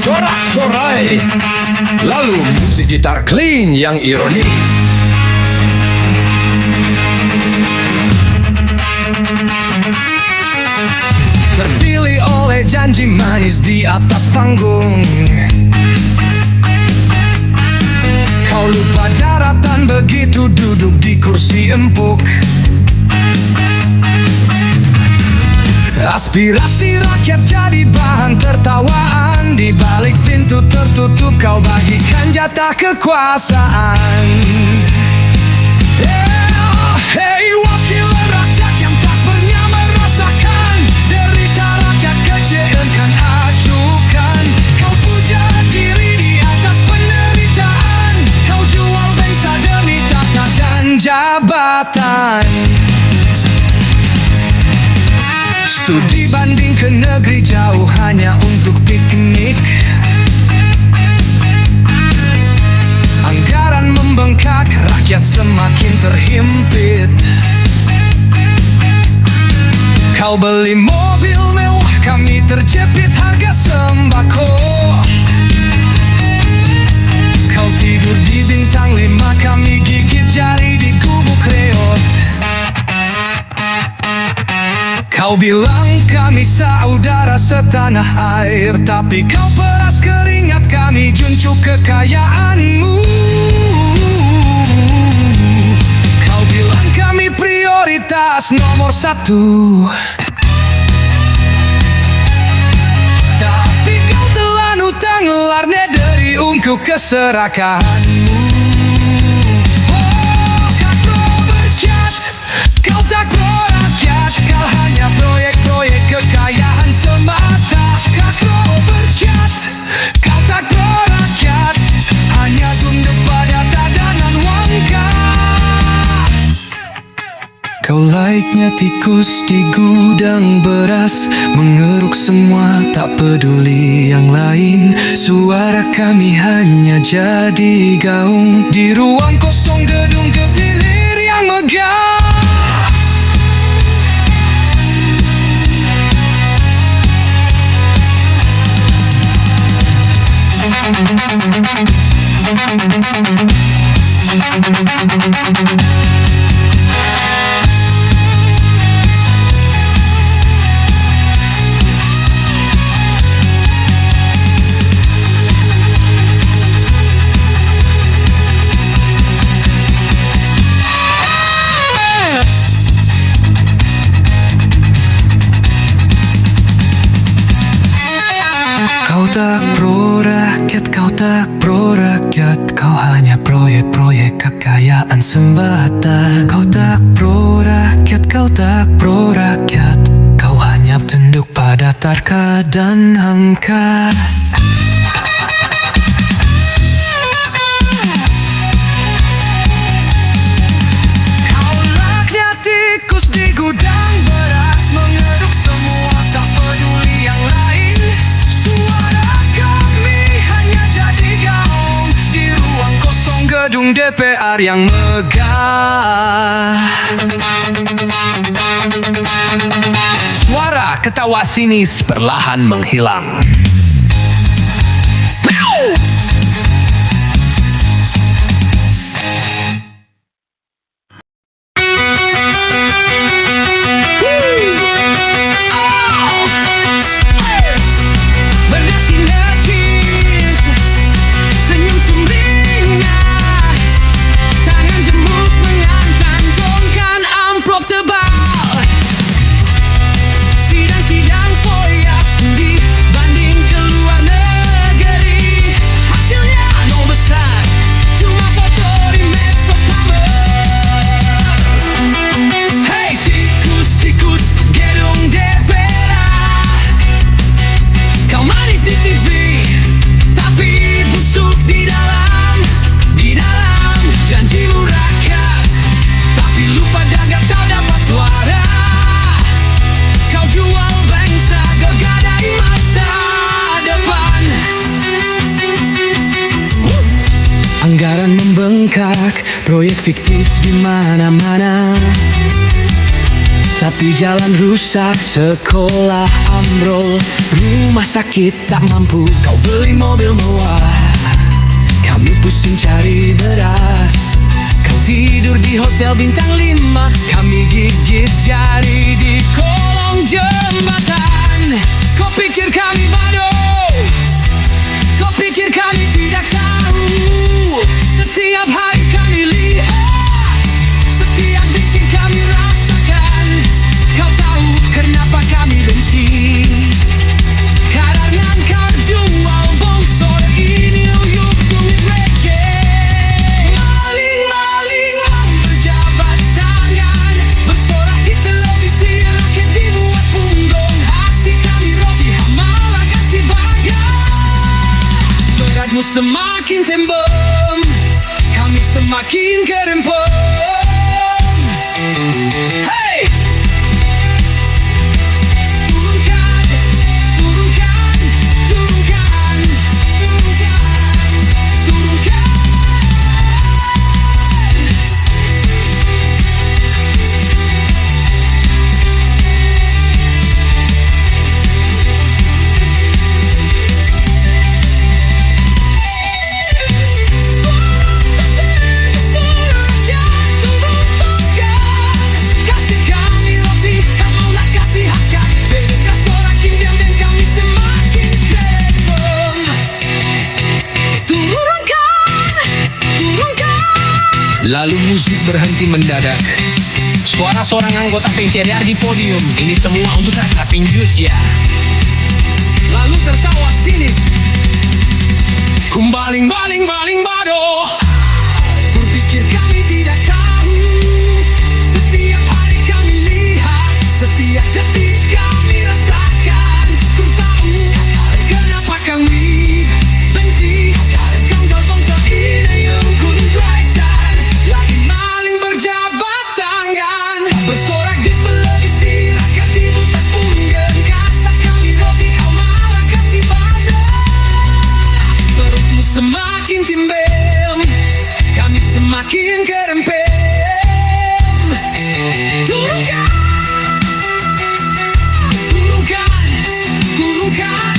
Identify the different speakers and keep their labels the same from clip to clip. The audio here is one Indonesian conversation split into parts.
Speaker 1: sorak-sorai. Lalu musik gitar clean yang ironi. Terpilih oleh janji manis di atas panggung. Kau lupa daratan begitu duduk di kursi empuk. Aspirasi rakyat jadi bahan tertawaan. Di balik pintu tertutup kau bagikan jatah kekuasaan. Hey wakilan rakyat yang tak pernah merasakan derita rakyat kecil kan ajukan. Kau puja diri di atas penderitaan. Kau jual bangsa demi tahta dan jabatan. Studi banding ke negeri jauh hanya untuk piknik. Anggaran membengkak, rakyat semakin terhimpit. Kau beli mobil mewah, kami terjepit harga sembako. Kau tidur di bintang 5, kami gigit jari di gubuk reot. Kau bilang kami saudara setanah air, tapi kau peras keringat kami junjung kekayaanmu. Kau bilang kami prioritas nomor 1, tapi kau telan utang larne dari ungku keserakahanmu. Kau pro berkat, kau tak pro rakyat. Kau hanya proyek-proyek kekayaan semata. Kau pro berkat, kau tak pro rakyat. Hanya tunduk pada tatanan wangka. Kau laiknya tikus di gudang beras, mengeruk semua tak peduli yang lain. Suara kami hanya jadi gaung di ruang kosong gedung kepilir yang megah. Kau tak pro rakyat, kau tak pro rakyat. Kau hanya proyek-proyek kekayaan semata. Kau tak pro rakyat, kau tak pro rakyat. Kau hanya tunduk pada tarka dan angka. Kau laknya tikus di gudang beras, mengeruk semua tak peduli yang lain. Gedung DPR yang megah. Suara ketawa sinis perlahan menghilang.
Speaker 2: Anggaran membengkak, proyek fiktif di mana-mana.
Speaker 1: Tapi jalan rusak, sekolah ambrol, rumah sakit tak mampu. Kau beli mobil mewah, kami pusing cari beras. Kau tidur di hotel bintang 5, kami gigit jari di kolong jembatan. Kau pikir kami bodoh, kau pikir kami tidak tahu. Setiap hari kami lihat, setiap detik kami rasakan. Kau tahu kenapa kami benci? Karena kau jual bongsor ini yuk tumis reke. Maling-maling berjabat tangan, bersorak di televisi, rakyat dibuat punggung. Kasih kami roti, malah kasih bagan. Beratmu semakin tembem, kami semakin kerempem. Hey! Turunkan, turunkan, turunkan, turunkan, turunkan. Lalu musik berhenti mendadak. Suara seorang anggota PTR di podium. Ini semua untuk rakyat pinjus ya. Lalu tertawa sinis. Kumbaling-baling bodoh. Berpikir kami tidak tahu. Setiap hari kami lihat, setiap detik kami rasakan. Ku tahu kenapa kami benci. Kau jual bongsor ini yang kuning traisan. Lagi maling berjabat tangan, bersorak di televisi, rakyat dibuat punggung. Kasih kami roti, kau malah kasih badan. Perutmu semakin timbel, kami semakin kerempem. Turunkan, turunkan, turunkan.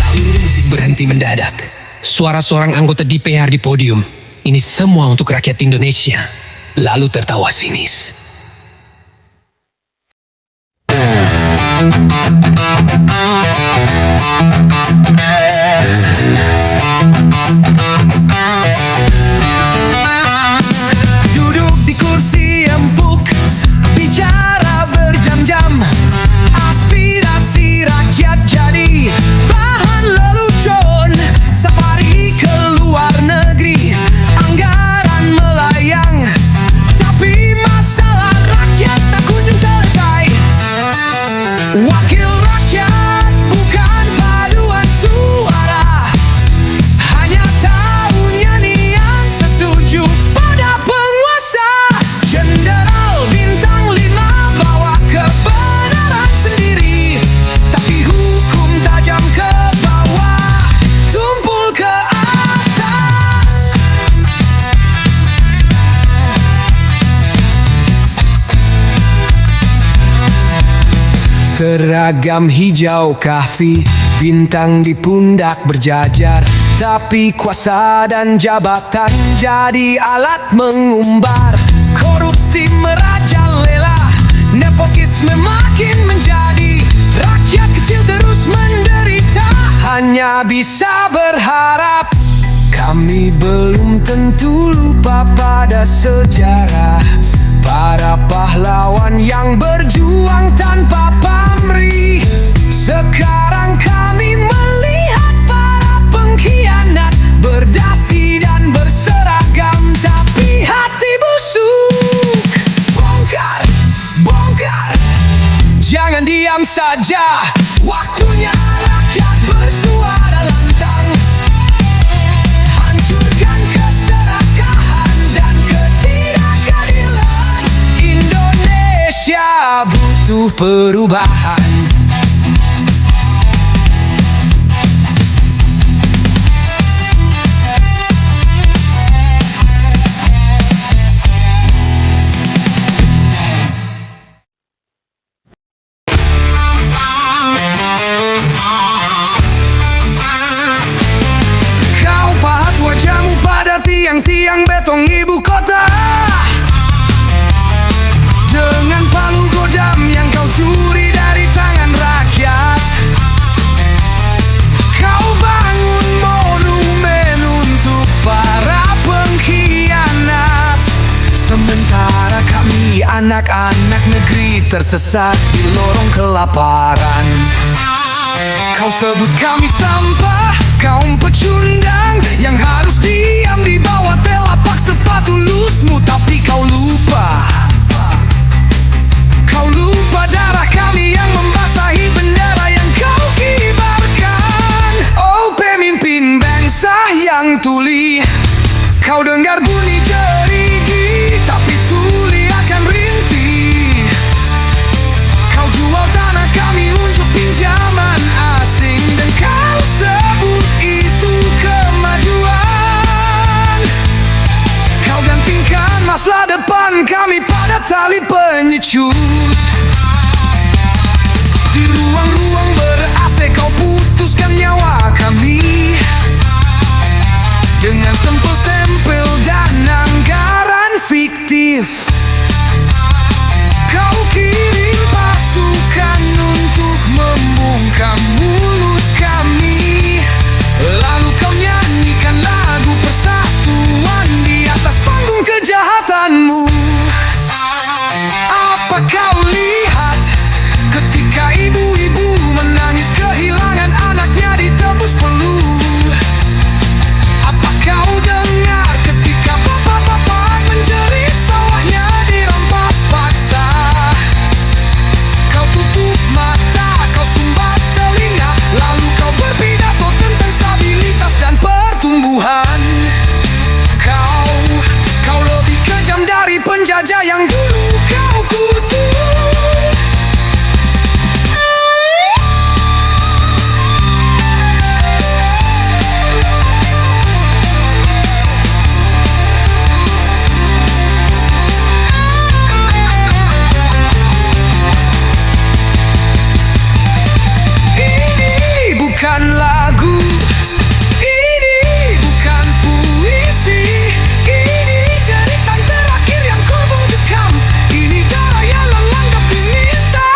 Speaker 1: Lalu musik berhenti mendadak. Suara seorang anggota DPR di podium. Ini semua untuk rakyat Indonesia. Lalu tertawa sinis. Duduk di kursi empuk, bicara berjam-jam. Aspirasi rakyat jadi bahan lelucon. Safari ke luar negeri, anggaran melayang, tapi masalah rakyat tak kunjung selesai. Wakil rakyat bukan paduan suara, hanya tahu nyanyian setuju pada penguasa. Jenderal bintang 5 bawa kebenaran sendiri, tapi hukum tajam ke bawah, tumpul ke atas. Seragam hijau kahfi, bintang di pundak berjajar, tapi kuasa dan jabatan jadi alat mengumbar. Korupsi merajalela, nepotisme makin menjadi, rakyat kecil terus menderita. Hanya bisa berharap, kami belum tentu lupa pada sejarah para pahlawan yang berjuang tanpa pamrih. Sekarang kami melihat para pengkhianat berdasi dan berseragam, tapi hati busuk. Bongkar, bongkar, jangan diam saja. Waktunya rakyat bersuara lantang. Hancurkan keserakahan dan ketidakadilan. Indonesia butuh perubahan. anak-anak negeri tersesat di lorong kelaparan. Kau sebut kami sampah, kaum pecundang yang harus diam di bawah telapak sepatu lusmu. Tapi kau lupa darah kami yang membasahi bendera yang kau kibarkan. Oh pemimpin bangsa yang tuli, kau dengar bunyi jerigi, tapi tuli akan rintih. Kau jual tanah kami untuk pinjaman asing, dan kau sebut itu kemajuan. Kau gantikan masa depan kami pada tali penyecut. Di ruang-ruang ber-AC kau putuskan nyawa kami dengan stempel-stempel dan anggaran fiktif. Kau kirim pasukan untuk membungkam mulut kami, lalu kau nyanyikan lagu persatuan di atas panggung kejahatanmu. Apa kau lihat ketika ibu-ibu menangis kehilangan anaknya ditebus peluru? Apa kau dengar ketika bapak-bapak menjerit sawahnya dirampas paksa? Kau tutup mata, kau sumbat telinga, lalu kau berpidato tentang stabilitas dan pertumbuhan. Kau lebih kejam dari penjajah yang dulu kau kutuk. Bukan lagu, ini bukan puisi, ini jeritan terakhir yang kau bungkam. Ini darah yang lelang diminta.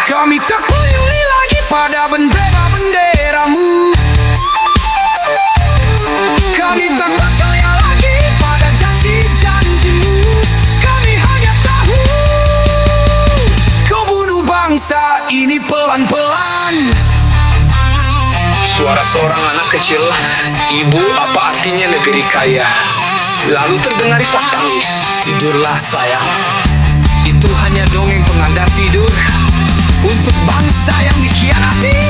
Speaker 1: Kami tak peduli lagi pada bendera-benderamu. Kami tak percaya lagi pada janji-janjimu. Kami hanya tahu kau bunuh bangsa ini pelan-pelan.
Speaker 2: Suara seorang anak kecil, ibu apa artinya negeri kaya? Lalu terdengar isak tangis.
Speaker 1: Tidurlah sayang, itu hanya dongeng pengantar tidur untuk bangsa yang dikhianati.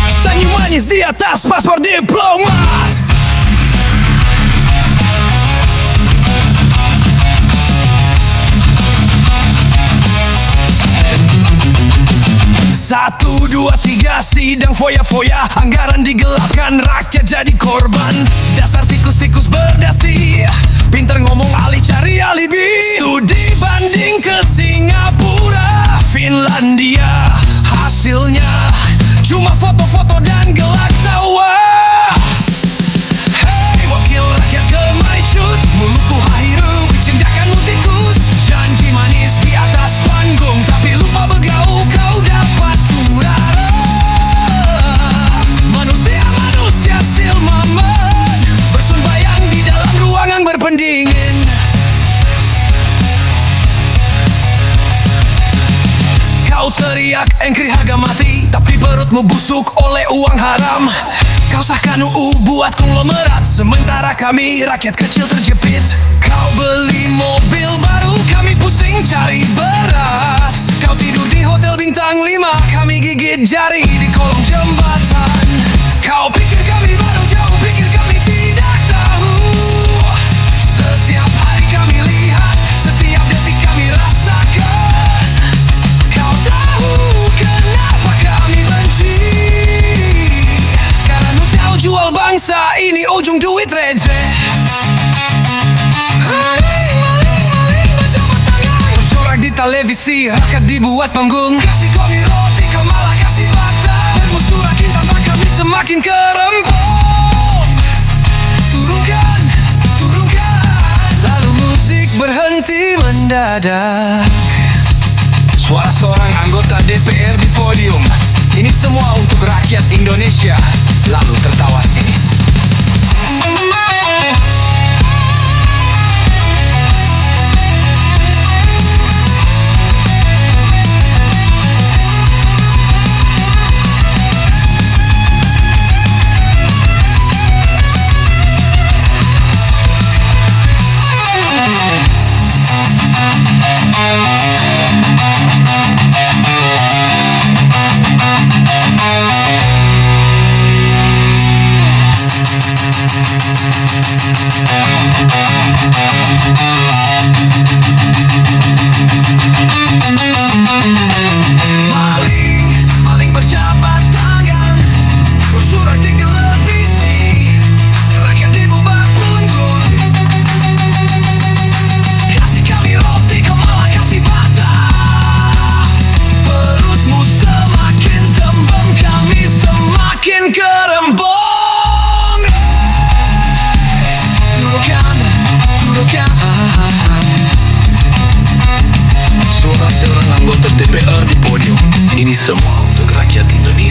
Speaker 3: Senyum manis di atas paspor diplomat. Satu, dua, tiga, sidang foya-foya. Anggaran digelapkan, rakyat jadi korban. Dasar tikus-tikus berdasi, pinter ngomong alih cari alibi. Studi banding ke Singapura, Finlandia. Hasilnya cuma foto-foto dan gelak tawa. Hei wakil rakyat gemaicut, mulutku hahiru, bicendakan tikus. Janji manis di atas panggung, tapi lupa begau kau dapat suara. Manusia-manusia silmaman bersembayang di dalam ruangan berpendingin. Kau teriak engkri harga mati, tapi perutmu busuk oleh uang haram. Kau sahkan UU buat konglomerat, sementara kami rakyat kecil terjepit. Kau beli mobil baru, kami pusing cari beras. Kau tidur di hotel bintang 5, kami gigit jari di kolong jembatan. Kau pikir kami baru jauh, pikir kami tidak tahu. Setiap hari kami lihat, setiap detik kami rasakan. Kau tahu kenapa jual bangsa, ini ujung duit receh. Bercorak di televisi, rakyat dibuat panggung. Kasih kopi roti, kau malah kasih bata. Bermusuhin tanpa kami semakin kerempong. Turunkan, turunkan. Lalu musik berhenti mendadak.
Speaker 2: Suara seorang anggota DPR di podium. Ini semua untuk rakyat Indonesia. Lalu tertawa sinis.
Speaker 3: Maling berjabat tangan, bersurat di televisi, rakyat dibuat punggung. Kasih kami roti, kau malah kasih bata. Perutmu semakin tembem, kami semakin kerembong. Turunkan, turunkan.
Speaker 2: Suara seorang anggota DPR di podium. Ini semua untuk rakyat Indonesia.